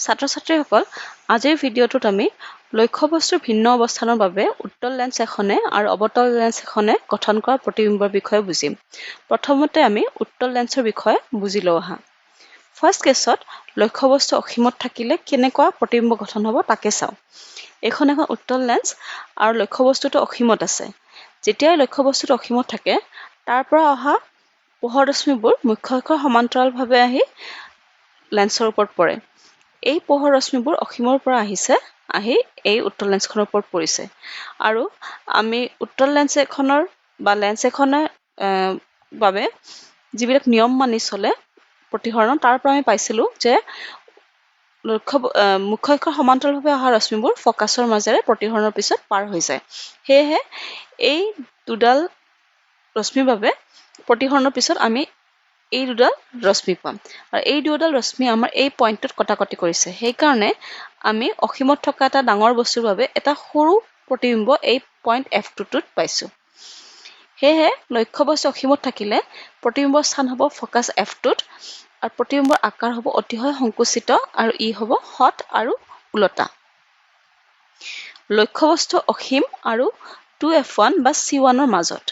ছাত্ৰ-ছাত্ৰীসকল আজিৰ ভিডিঅ'টোত আমি লক্ষ্যবস্তুৰ ভিন্ন অৱস্থানৰ বাবে উত্তল লেন্স এখনে আৰু অৱতল লেন্স এখনে গঠন কৰা প্ৰতিবিম্বৰ বিষয়ে বুজিম। প্ৰথমতে আমি উত্তল লেন্সৰ বিষয়ে বুজি লওঁ আহা। ফাৰ্ষ্ট কেছত লক্ষ্যবস্তু অসীমত থাকিলে কেনেকুৱা প্ৰতিবিম্ব গঠন হ'ব তাকে চাওঁ। এখন উত্তল লেন্স আৰু লক্ষ্যবস্তুটো অসীমত আছে। যেতিয়াই লক্ষ্যবস্তুটো অসীমত থাকে তাৰ পৰা অহা পোহৰ ৰশ্মিবোৰ মুখ্য অক্ষৰ সমান্তৰালভাৱে আহি লেন্সৰ ওপৰত পৰে। এই পোহৰ ৰশ্মিবোৰ অসীমৰ পৰা আহি এই উত্তল লেন্সখনৰ ওপৰত পৰিছে আৰু আমি উত্তল লেন্স এখনৰ বা লেন্স এখনৰ বাবে যিবিলাক নিয়ম মানি চলে প্ৰতিসৰণ তাৰ পৰা আমি পাইছিলোঁ যে মুখ্য অক্ষৰ সমান্তৰালভাৱে অহা ৰশ্মিবোৰ ফকাছৰ মাজেৰে প্ৰতিসৰণৰ পিছত পাৰ হৈ যায়। সেয়েহে এই দুডাল ৰশ্মিৰ বাবে প্ৰতিসৰণৰ পিছত আমি এই দুডাল ৰশ্মি পাম আৰু এই দুডাল ৰশ্মি আমাৰ এই পইণ্টটোত কটাকটি কৰিছে। সেইকাৰণে আমি অসীমত থকা এটা ডাঙৰ বস্তুৰ বাবে এটা সৰু প্ৰতিবিম্ব এই পইণ্ট F2টোত পাইছোঁ। সেয়েহে লক্ষ্যবস্তু অসীমত থাকিলে প্ৰতিবিম্বৰ স্থান হ'ব ফকাছ F2ত আৰু প্ৰতিবিম্বৰ আকাৰ হ'ব অতিশয় সংকুচিত আৰু ই হ'ব হট আৰু ওলটা। লক্ষ্যবস্তু অসীম আৰু 2F1 বা C1ৰ মাজত।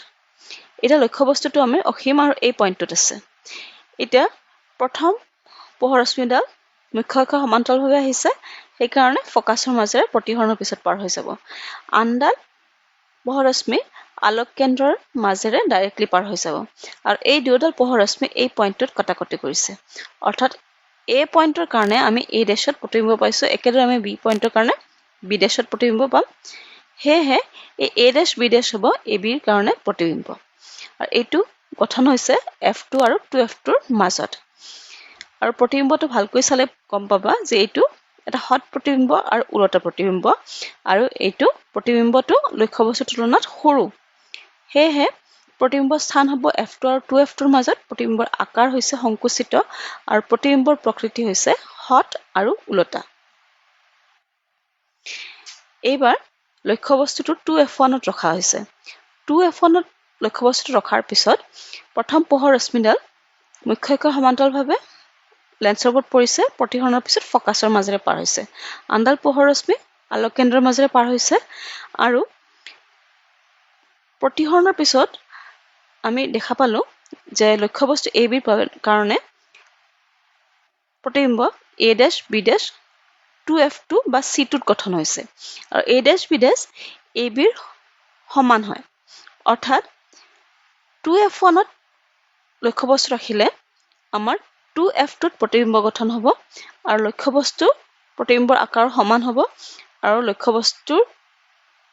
এতিয়া লক্ষ্যবস্তুটো আমি অসীম আৰু এই পইণ্টটোত আছে। এতিয়া প্ৰথম পোহৰ ৰশ্মিডাল মুখ্য অক্ষৰ সমান্তৰালভাৱে আহিছে, সেইকাৰণে ফকাছৰ মাজেৰে প্ৰতিসৰণৰ পিছত পাৰ হৈ যাব। আনডাল পোহৰ ৰশ্মি আলোক কেন্দ্ৰৰ মাজেৰে ডাইৰেক্টলি পাৰ হৈ যাব আৰু এই দুয়োডাল পোহৰ ৰশ্মি এই পইণ্টটোত কটাকটি কৰিছে। অৰ্থাৎ A পইণ্টৰ কাৰণে আমি A ডেছত প্ৰতিবিম্ব পাইছোঁ, একেদৰে আমি B পইণ্টৰ কাৰণে B ডেছত প্ৰতিবিম্ব পাম। সেয়েহে এই A ডেছ B ডেছ হ'ব ABৰ কাৰণে প্ৰতিবিম্ব আৰু এইটো গঠন হৈছে F2 আৰু 2F2ৰ মাজত। আৰু প্ৰতিবিম্বটো ভালকৈ চালে গম পাবা যে এইটো এটা হট প্ৰতিবিম্ব আৰু ওলটা প্ৰতিবিম্ব আৰু এইটো প্ৰতিবিম্বটো লক্ষ্যবস্তুৰ তুলনাত সৰু। সেয়েহে প্ৰতিবিম্বৰ স্থান হ'ব F2 আৰু 2F2ৰ মাজত। প্ৰতিবিম্বৰ আকাৰ হৈছে সংকুচিত আৰু প্ৰতিবিম্বৰ প্ৰকৃতি হৈছে হট আৰু ওলটা। এইবাৰ লক্ষ্যবস্তুটো 2F1ত ৰখা হৈছে। 2F1ত লক্ষ্যবস্তুটো ৰখাৰ পিছত প্ৰথম পোহৰ ৰশ্মিডাল মুখ্য অক্ষৰ সমান্তৰালভাৱে লেন্সৰ ওপৰত পৰিছে, প্ৰতিসৰণৰ পিছত ফকাছৰ মাজেৰে পাৰ হৈছে। আনডাল পোহৰ ৰশ্মি আলোক কেন্দ্ৰৰ মাজেৰে পাৰ হৈছে আৰু প্ৰতিসৰণৰ পিছত আমি দেখা পালোঁ যে লক্ষ্যবস্তু ABৰ কাৰণে প্ৰতিবিম্ব A dash B dash 2F2 বা C2ত গঠন হৈছে আৰু A ডেছ B ডেছ ABৰ সমান হয়। অৰ্থাৎ 2F1ত লক্ষ্যবস্তু ৰাখিলে আমাৰ 2F2ত প্ৰতিবিম্ব গঠন হ'ব আৰু লক্ষ্যবস্তু প্ৰতিবিম্বৰ আকাৰ সমান হ'ব আৰু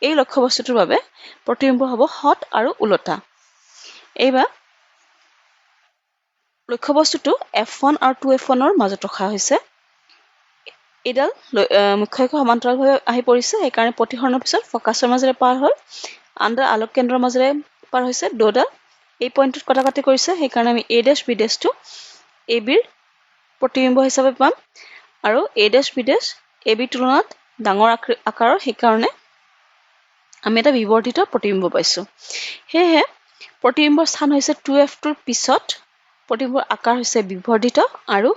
এই লক্ষ্যবস্তুটোৰ বাবে প্ৰতিবিম্ব হ'ব হট আৰু ওলটা। এইবাৰ লক্ষ্যবস্তুটো F1 আৰু 2F1ৰ মাজত ৰখা হৈছে। এইডাল মুখ্য অক্ষৰ সমান্তৰালভাৱে আহি পৰিছে, সেইকাৰণে প্ৰতিসৰণৰ পিছত ফকাছৰ মাজেৰে পাৰ হ'ল। আনডাল আলোক কেন্দ্ৰৰ মাজেৰে পাৰ হৈছে। দুয়োডাল এই পইণ্টটোত কটাকটি কৰিছে, সেইকাৰণে আমি A ডেছ B ডেছটো ABৰ প্ৰতিবিম্ব হিচাপে পাম আৰু A ডেছ B ডেছ ABৰ তুলনাত ডাঙৰ আকাৰৰ, সেইকাৰণে আমি এটা বিবৰ্ধিত প্ৰতিবিম্ব পাইছোঁ। সেয়েহে প্ৰতিবিম্বৰ স্থান হৈছে 2F2ৰ পিছত, প্ৰতিবিম্বৰ আকাৰ হৈছে বিবৰ্ধিত আৰু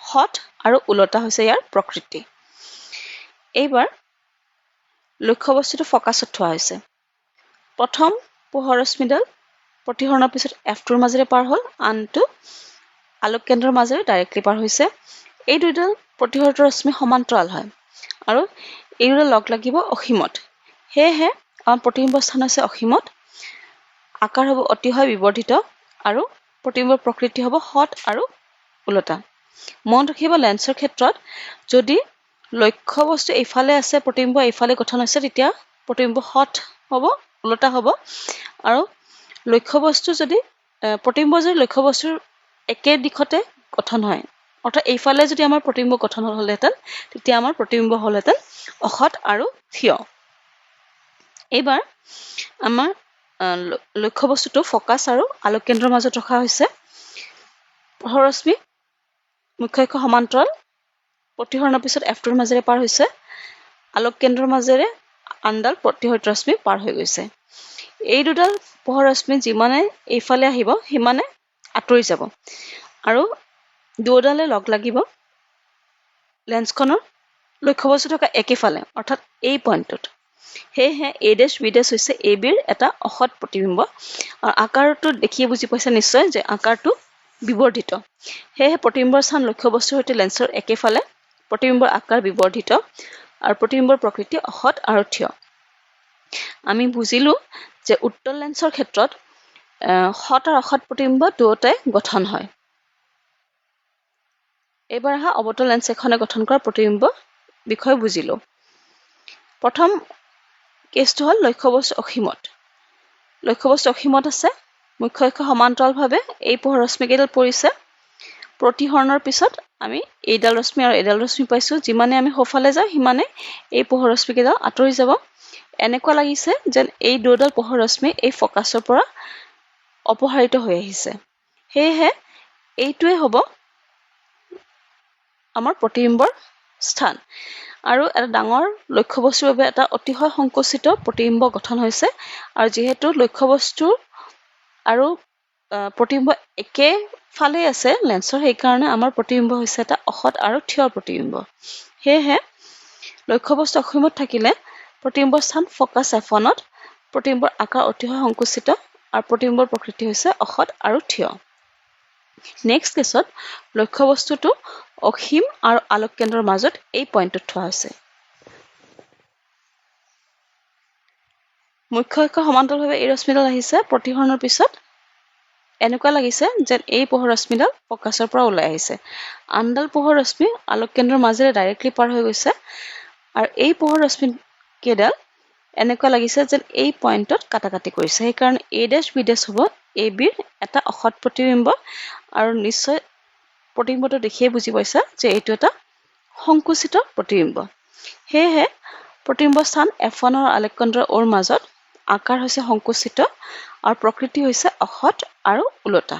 হট আৰু ওলটা হৈছে ইয়াৰ প্ৰকৃতি। এইবাৰ লক্ষ্যবস্তুটো ফকাছত থোৱা হৈছে। প্ৰথম পোহৰ ৰশ্মিডাল প্ৰতিসৰণৰ পিছত F2ৰ মাজেৰে পাৰ হ'ল, আনটো আলোক কেন্দ্ৰৰ মাজেৰে ডাইৰেক্টলি পাৰ হৈছে। এই দুইডাল প্ৰতিসৰিত ৰশ্মি সমান্তৰাল হয় আৰু এই দুডাল লগ লাগিব অসীমত। সেয়েহে আমাৰ প্ৰতিবিম্বৰ স্থান হৈছে অসীমত, আকাৰ হ'ব অতিশয় বিবৰ্ধিত আৰু প্ৰতিবিম্বৰ প্ৰকৃতি হ'ব হট আৰু ওলটা। মনত ৰাখিব লেন্সৰ ক্ষেত্ৰত যদি লক্ষ্যবস্তু এইফালে আছে, প্ৰতিবিম্ব এইফালে গঠন হৈছে, তেতিয়া প্ৰতিবিম্ব হট হ'ব, ওলটা হ'ব আৰু প্ৰতিবিম্ব যদি লক্ষ্যবস্তুৰ একে দিশতে গঠন হয়, অৰ্থাৎ এইফালে যদি আমাৰ প্ৰতিবিম্ব গঠন হ'লহেঁতেন তেতিয়া আমাৰ প্ৰতিবিম্ব হ'লহেঁতেন অহট আৰু থিয়। এইবাৰ আমাৰ লক্ষ্যবস্তুটো ফকাছ আৰু আলোক কেন্দ্ৰৰ মাজত ৰখা হৈছে। পোহৰ ৰশ্মি মুখ্য অক্ষৰ সমান্তৰাল, প্ৰতিসৰণৰ পিছত F2ৰ মাজেৰে পাৰ হৈছে। আলোক কেন্দ্ৰৰ মাজেৰে আনডাল প্ৰতিসৰিত ৰশ্মি পাৰ হৈ গৈছে। এই দুডাল পোহৰ ৰশ্মি যিমানে এইফালে আহিব সিমানে আঁতৰি যাব আৰু দুয়োডালে লগ লাগিব লেন্সখনৰ লক্ষ্যবস্তু থকা একেফালে অৰ্থাৎ এই পইণ্টত। সেয়েহে এ ডেছ বি ডেছ হৈছে এবিৰ এটা অসৎ প্ৰতিবিম্ব আৰু আকাৰটো দেখিয়ে বুজি পাইছে নিশ্চয় যে আকাৰটো বিবৰ্ধিত। সেয়েহে প্ৰতিবিম্বৰ স্থান লক্ষ্যবস্তুৰ সৈতে লেন্সৰ একেফালে, প্ৰতিবিম্বৰ আকাৰ বিবৰ্ধিত আৰু প্ৰতিবিম্বৰ প্ৰকৃতি অসৎ আৰু থিয়। আমি বুজিলো যে উত্তল লেন্সৰ ক্ষেত্ৰত সৎ আৰু অসৎ প্ৰতিবিম্ব দুয়োটাই গঠন হয়। এইবাৰ অহা অৱতল লেন্স এখনে গঠন কৰা প্ৰতিবিম্ব বিষয়ে বুজিলো। প্ৰথম কেছটো হ'ল লক্ষ্যবস্তু অসীমত। লক্ষ্যবস্তু অসীমত আছে, মুখ্য অক্ষ সমান্তৰালভাৱে এই পোহৰ ৰশ্মিকেইডাল পৰিছে। প্ৰতিহৰণৰ পিছত আমি এইডাল ৰশ্মি আৰু এইডাল ৰশ্মি পাইছোঁ। যিমানে আমি সোঁফালে যাওঁ সিমানে এই পোহৰ ৰশ্মিকেইডাল আঁতৰি যাব। এনেকুৱা লাগিছে যেন এই দুয়োডাল পোহৰ ৰশ্মি এই ফকাছৰ পৰা অপসাৰিত হৈ আহিছে। সেয়েহে এইটোৱে হ'ব আমাৰ প্ৰতিবিম্বৰ স্থান আৰু এটা ডাঙৰ লক্ষ্যবস্তুৰ বাবে এটা অতিশয় সংকুচিত প্ৰতিবিম্ব গঠন হৈছে। আৰু যিহেতু লক্ষ্যবস্তু আৰু প্ৰতিবিম্ব একেফালে আছে লেন্সৰ, সেইকাৰণে আমাৰ প্ৰতিবিম্ব হৈছে এটা অসৎ আৰু থিয় প্ৰতিবিম্ব। সেয়েহে লক্ষ্যবস্তু অসীমত থাকিলে প্ৰতিবিম্বৰ স্থান ফকাছ F1ত, প্ৰতিবিম্বৰ আকাৰ অতিশয় সংকুচিত আৰু প্ৰতিবিম্বৰ প্ৰকৃতি হৈছে অসৎ আৰু থিয়। নেক্সট কেছত লক্ষ্যবস্তুটো অসীম আৰু আলোক কেন্দ্ৰৰ মাজত এই পইণ্টত থোৱা হৈছে। মুখ্য অক্ষ সমান্তৰালভাৱে এই ৰশ্মিডাল আহিছে। প্ৰতিহৰণৰ পিছত এনেকুৱা লাগিছে যেন এই পোহৰ ৰশ্মিডাল ফকাছৰ পৰা ওলাই আহিছে। আনডাল পোহৰ ৰশ্মি আলোক কেন্দ্ৰৰ মাজেৰে ডাইৰেক্টলি পাৰ হৈ গৈছে আৰু এই পোহৰ ৰশ্মি কেইডাল এনেকুৱা লাগিছে যেন এই পইণ্টত কাটাকাটি কৰিছে। সেইকাৰণে এ ডেছ বি ডেছ হ'ব এ বিৰ এটা অসৎ প্ৰতিবিম্ব আৰু নিশ্চয় প্ৰতিবিম্বটো দেখিয়ে বুজি পাইছা যে এইটো এটা সংকুচিত প্ৰতিবিম্ব। সেয়েহে প্ৰতিবিম্ব স্থান F1 আৰু আলোক কেন্দ্ৰ অ'ৰ মাজত আকাৰ হৈছে সংকুচিত আৰু প্ৰকৃতি হৈছে অসৎ আৰু ওলোটা।